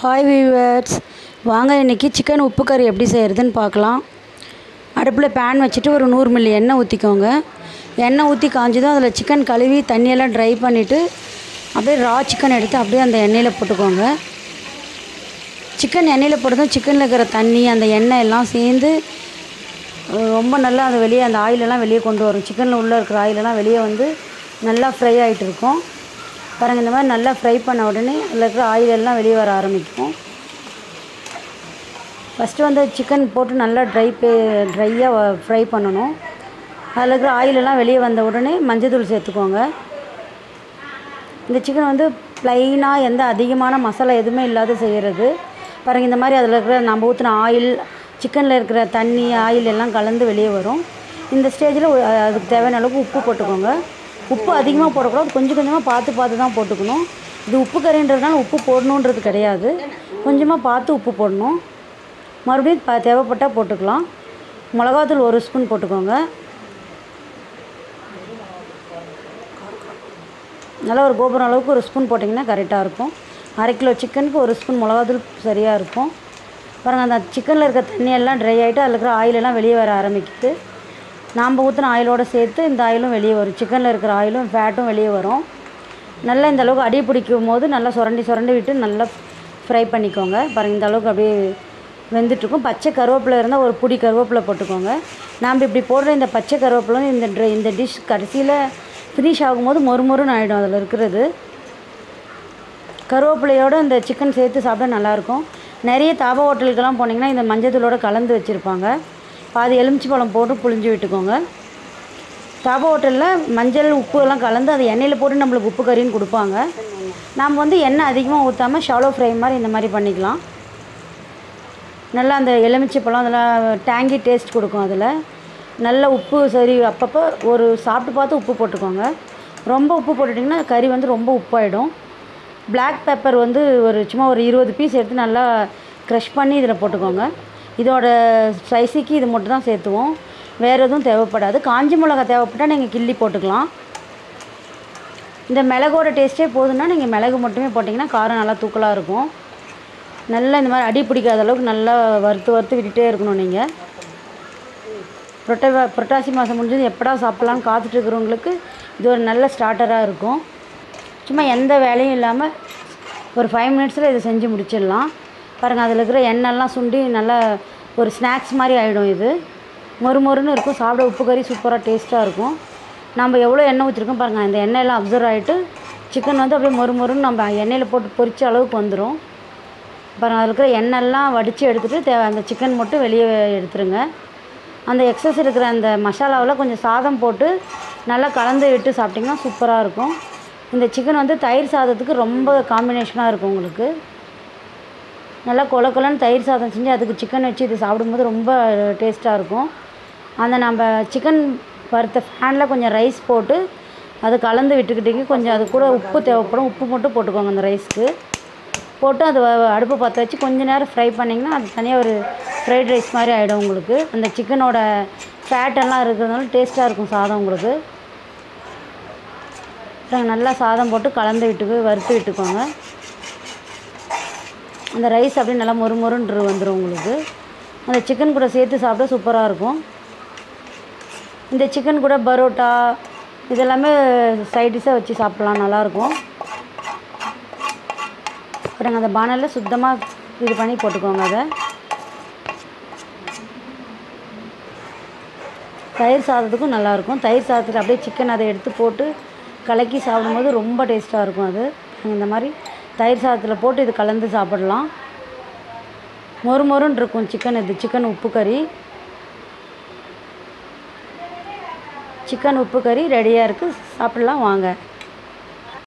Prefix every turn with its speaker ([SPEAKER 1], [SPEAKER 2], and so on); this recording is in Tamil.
[SPEAKER 1] ஹாய் வீவர்ஸ், வாங்க இன்றைக்கி சிக்கன் உப்பு கறி எப்படி செய்கிறதுன்னு பார்க்கலாம். அடுப்பில் பேன் வச்சுட்டு ஒரு 100 மில்லி எண்ணெய் ஊற்றிக்கோங்க. எண்ணெய் ஊற்றி காஞ்சதும் அதில் சிக்கன் கழுவி தண்ணியெல்லாம் ட்ரை பண்ணிவிட்டு அப்படியே ரா சிக்கன் எடுத்து அப்படியே அந்த எண்ணெயில் போட்டுக்கோங்க. சிக்கன் எண்ணெயில் போட்டதும் சிக்கனில் இருக்கிற தண்ணி அந்த எண்ணெய் எல்லாம் சேர்ந்து ரொம்ப நல்லா அந்த வெளியே அந்த ஆயிலெல்லாம் வெளியே கொண்டு வரும். சிக்கனில் உள்ளே இருக்கிற ஆயிலெல்லாம் வெளியே வந்து நல்லா ஃப்ரை ஆகிட்டு இருக்கும். பாருங்கள், இந்த மாதிரி நல்லா ஃப்ரை பண்ண உடனே அதில் இருக்கிற ஆயிலெல்லாம் வெளியே வர ஆரம்பிக்கும். ஃபஸ்ட்டு வந்து சிக்கன் போட்டு நல்லா ட்ரையாக ஃப்ரை பண்ணணும். அதில் இருக்கிற ஆயிலெல்லாம் வெளியே வந்த உடனே மஞ்சள்தூள் சேர்த்துக்கோங்க. இந்த சிக்கன் வந்து ப்ளைனாக எந்த அதிகமான மசாலா எதுவுமே இல்லாத செய்கிறது. பாருங்கள், இந்த மாதிரி அதில் இருக்கிற நம்ம ஊற்றின ஆயில், சிக்கனில் இருக்கிற தண்ணி ஆயில் எல்லாம் கலந்து வெளியே வரும். இந்த ஸ்டேஜில் அதுக்கு தேவையான அளவுக்கு உப்பு போட்டுக்கோங்க. உப்பு அதிகமாக போடக்கூடாது, கொஞ்சம் கொஞ்சமாக பார்த்து தான் போட்டுக்கணும். இது உப்பு கறின்றதுனால உப்பு போடணுன்றது கிடையாது, கொஞ்சமாக பார்த்து உப்பு போடணும். மறுபடியும் தேவைப்பட்டால் போட்டுக்கலாம். மிளகாத்தூள் 1 ஸ்பூன் போட்டுக்கோங்க. நல்லா ஒரு கோபுரம் அளவுக்கு 1 ஸ்பூன் போட்டிங்கன்னா கரெக்டாக இருக்கும். 1/2 கிலோ சிக்கனுக்கு 1 ஸ்பூன் மிளகாத்தூள் சரியாக இருக்கும். பாருங்கள், அந்த சிக்கனில் இருக்க தண்ணியெல்லாம் ட்ரை ஆகிட்டு அதில் இருக்கிற ஆயிலெல்லாம் வெளியே வர ஆரம்பிக்குது. நாம் ஊற்றின ஆயிலோடு சேர்த்து இந்த ஆயிலும் வெளியே வரும். சிக்கனில் இருக்கிற ஆயிலும் ஃபேட்டும் வெளியே வரும். நல்லா இந்த அளவுக்கு அடி பிடிக்கும் போது நல்லா சுரண்டி விட்டு நல்லா ஃப்ரை பண்ணிக்கோங்க. பாருங்கள், இந்த அளவுக்கு அப்படியே வெந்துட்டுருக்கும். பச்சை கருவேப்பிலை இருந்தால் ஒரு பிடி கருவேப்பிலை போட்டுக்கோங்க. நாம் இப்படி போடுற இந்த பச்சை கருவேப்பிலை இந்த டிஷ் கடைசியில் ஃபினிஷ் ஆகும்போது மொறுமொறுன்னு ஆகிடும். அதில் இருக்கிறது கருவேப்பிலையோடு இந்த சிக்கன் சேர்த்து சாப்பிட நல்லாயிருக்கும். நிறைய தாபா ஹோட்டலுக்கெல்லாம் போனீங்கன்னா இந்த மஞ்சத்தூளோடு கலந்து வச்சுருப்பாங்க. பாதி எலுமிச்சி பழம் போட்டு புழிஞ்சு விட்டுக்கோங்க. தாபா ஹோட்டலில் மஞ்சள் உப்பு எல்லாம் கலந்து அதை எண்ணெயில் போட்டு நம்மளுக்கு உப்பு கறின்னு கொடுப்பாங்க. நாம் வந்து எண்ணெய் அதிகமாக ஊற்றாமல் ஷாலோ ஃப்ரை மாதிரி இந்த மாதிரி பண்ணிக்கலாம். நல்லா அந்த எலுமிச்சி பழம் அதெல்லாம் டேங்கி டேஸ்ட் கொடுக்கும். அதில் நல்ல உப்பு சரி அப்பப்போ ஒரு சாப்பிட்டு பார்த்து உப்பு போட்டுக்கோங்க. ரொம்ப உப்பு போட்டுட்டிங்கன்னா கறி வந்து ரொம்ப உப்பாயிடும். பிளாக் பெப்பர் வந்து சும்மா ஒரு 20 பீஸ் எடுத்து நல்லா க்ரஷ் பண்ணி இதில் போட்டுக்கோங்க. இதோட ஸ்பைசிக்கு இது மட்டும் தான் சேர்த்துவோம், வேறு எதுவும் தேவைப்படாது. காஞ்சி மிளகா தேவைப்பட்டால் நீங்கள் கிள்ளி போட்டுக்கலாம். இந்த மிளகோட டேஸ்ட்டே போதுன்னா நீங்கள் மிளகு மட்டுமே போட்டிங்கன்னா காரம் நல்லா தூக்கலாக இருக்கும். நல்லா இந்த மாதிரி அடி பிடிக்காத அளவுக்கு நல்லா வறுத்து விட்டுட்டே இருக்கணும். நீங்கள் புரட்டாசி மாதம் முடிஞ்சது எப்படா சாப்பிட்லான்னு காத்துட்ருக்கிறவங்களுக்கு இது ஒரு நல்ல ஸ்டார்டராக இருக்கும். சும்மா எந்த வேலையும் இல்லாமல் ஒரு 5 மினிட்ஸில் இதை செஞ்சு முடிச்சிடலாம். பாருங்கள், அதில் இருக்கிற எண்ணெய்லாம் சுண்டி நல்லா ஒரு ஸ்நாக்ஸ் மாதிரி ஆகிடும். இது மொறுமொறுன்னு இருக்கும். சாப்பிட உப்பு கறி சூப்பராக டேஸ்ட்டாக இருக்கும். நம்ம எவ்வளோ எண்ணெய் ஊற்றிருக்கோம் பாருங்கள், இந்த எண்ணெயெல்லாம் அப்சர்வ் ஆகிட்டு சிக்கன் வந்து அப்படியே மொறுமொறுன்னு நம்ம எண்ணெயில் போட்டு பொரிச்ச அளவுக்கு வந்துடும். பாருங்கள், அதில் இருக்கிற எண்ணெய்லாம் வடித்து எடுத்துகிட்டு அந்த சிக்கன் மட்டும் வெளியே எடுத்துருங்க. அந்த எக்ஸஸ் இருக்கிற அந்த மசாலாவில் கொஞ்சம் சாதம் போட்டு நல்லா கலந்து விட்டு சாப்பிட்டிங்கன்னா சூப்பராக இருக்கும். இந்த சிக்கன் வந்து தயிர் சாதத்துக்கு ரொம்ப காம்பினேஷனாக இருக்கும். உங்களுக்கு நல்லா கொலன்னு தயிர் சாதம் செஞ்சு அதுக்கு சிக்கன் வச்சு இது சாப்பிடும்போது ரொம்ப டேஸ்ட்டாக இருக்கும். அந்த நம்ம சிக்கன் வறுத்த ஃபேனில் கொஞ்சம் ரைஸ் போட்டு அதை கலந்து விட்டுக்கிட்டிங்க. கொஞ்சம் அது கூட உப்பு தேவைப்படும், உப்பு மட்டும் போட்டுக்கோங்க. அந்த ரைஸ்க்கு போட்டு அது அடுப்பு பற்ற வச்சு கொஞ்சம் நேரம் ஃப்ரை பண்ணிங்கன்னா அது தனியாக ஒரு ஃப்ரைட் ரைஸ் மாதிரி ஆகிடும். உங்களுக்கு அந்த சிக்கனோட ஃபேட்டெல்லாம் இருக்கிறதுனால டேஸ்ட்டாக இருக்கும் சாதம் உங்களுக்கு. நல்லா சாதம் போட்டு கலந்து வறுத்து விட்டுக்கோங்க. அந்த ரைஸ் அப்படியே நல்லா மொறுமொறுன்று வந்துடும் உங்களுக்கு. அந்த சிக்கன் கூட சேர்த்து சாப்பிட சூப்பராக இருக்கும். இந்த சிக்கன் கூட பரோட்டா இதெல்லாமே சைட் டிஷ்ஷாக வச்சு சாப்பிட்லாம், நல்லாயிருக்கும். அப்புறம் அந்த பானலில் சுத்தமாக இது பண்ணி போட்டுக்கோங்க. அதை தயிர் சாதத்துக்கும் நல்லாயிருக்கும். தயிர் சாதத்துக்கு அப்படியே சிக்கன் அதை எடுத்து போட்டு கலக்கி சாப்பிடும்போது ரொம்ப டேஸ்ட்டாக இருக்கும். அது இந்த மாதிரி தயிர் சாதத்தில் போட்டு இது கலந்து சாப்பிடலாம். மொறுமொறுன்னு இருக்கும் சிக்கன். இது சிக்கன் உப்பு கறி ரெடியாக இருக்குது, சாப்பிடலாம் வாங்க.